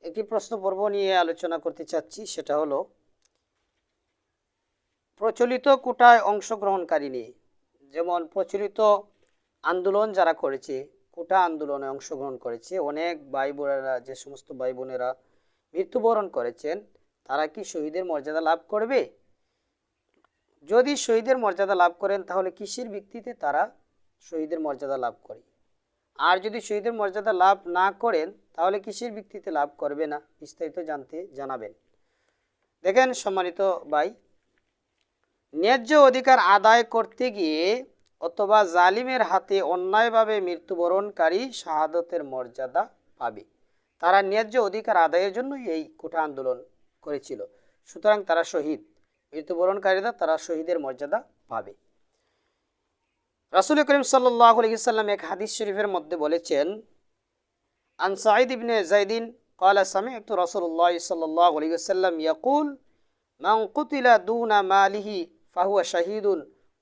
একটি প্রশ্ন পর্ব নিয়ে আলোচনা করতে চাচ্ছি, সেটা হলো প্রচলিত কোটায় অংশগ্রহণকারী নিয়ে। যেমন প্রচলিত আন্দোলন যারা করেছে, কোটা আন্দোলনে অংশগ্রহণ করেছে, অনেক ভাই বোনেরা, যে সমস্ত ভাই বোনেরা মৃত্যুবরণ করেছেন, তারা কি শহীদের মর্যাদা লাভ করবে? যদি শহীদের মর্যাদা লাভ করেন, তাহলে কিসের ভিত্তিতে তারা শহীদের মর্যাদা লাভ করে? আর যদি শহীদের মর্যাদা লাভ না করেন, তাহলে কিসের ভিত্তিতে লাভ করবে না? বিস্তারিত জানতে জানাবেন। দেখেন সম্মানিত ভাই, ন্যায্য অধিকার আদায় করতে গিয়ে অথবা জালিমের হাতে অন্যায়ভাবে মৃত্যুবরণকারী শাহাদতের মর্যাদা পাবে। তারা ন্যায্য অধিকার আদায়ের জন্য এই কোটা আন্দোলন করেছিল, সুতরাং তারা শহীদ। মৃত্যুবরণকারীরা তারা শহীদের মর্যাদা পাবে। রাসূল করিম সাল্লাল্লাহু আলাইহি ওয়াসাল্লাম এক হাদিস শরীফের মধ্যে বলেছেন, আন সাঈদ ইবনে যায়দিন قال سمعت رسول الله صلى الله عليه وسلم يقول من قتل دون ماله فهو شهيد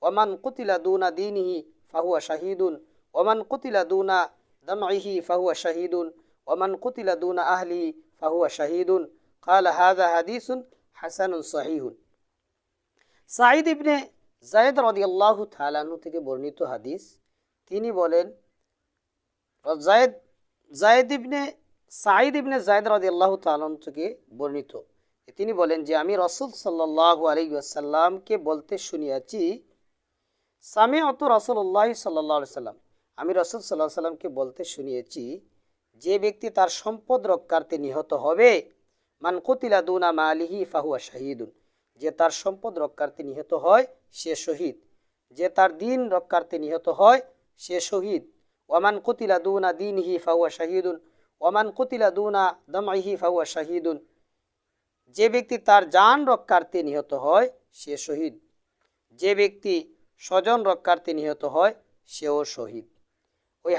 ومن قتل دون دينه فهو شهيد ومن قتل دون دمعه فهو شهيد ومن قتل دون أهله فهو شهيد قال هذا حديث حسن صحيح। সাঈদ ইবনে যায়েদ রাদিয়াল্লাহু তাআলা আনহু থেকে বর্ণিত হাদিস। তিনি বলেন, সাঈদ ইবনে যায়েদ রাদিয়াল্লাহু তাআলা আনহু থেকে বর্ণিত, তিনি বলেন যে আমি রাসূল সাল্লাল্লাহু আলাইহি ওয়াসাল্লামকে বলতে শুনিয়াছি, সামিআতু রাসূলুল্লাহ সাল্লাল্লাহু আলাইহি ওয়াসাল্লাম, আমি রাসূল সাল্লাল্লাহু আলাইহি ওয়াসাল্লামকে বলতে শুনিয়েছি, যে ব্যক্তি তার সম্পদ রক্ষার্থে নিহত হবে, মান কুতিলা দুনা মালিহি ফাহুয়া শাহীদুন, যে তার সম্পদ রক্ষার্থে নিহত হয় সে শহীদ। যে তার দিন রক্ষার্থে নিহত হয় সে শহীদ। ওয়ামান কুতিলা দুনা দীনিহি ফাহুয়া শাহীদুন ওয়ামান কুতিলা দুনা দামইহি ফাহুয়া শাহীদুন, যে ব্যক্তি তার জান রক্ষার্থে নিহত হয় সে শহীদ। যে ব্যক্তি স্বজন রক্ষার্থে নিহত হয় সেও শহীদ। ওই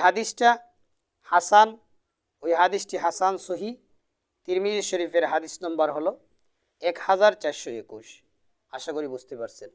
হাদিসটি হাসান সহিহ। তিরমিজি শরীফের হাদিস নম্বর হলো 1421। আশা করি বুঝতে পারছেন।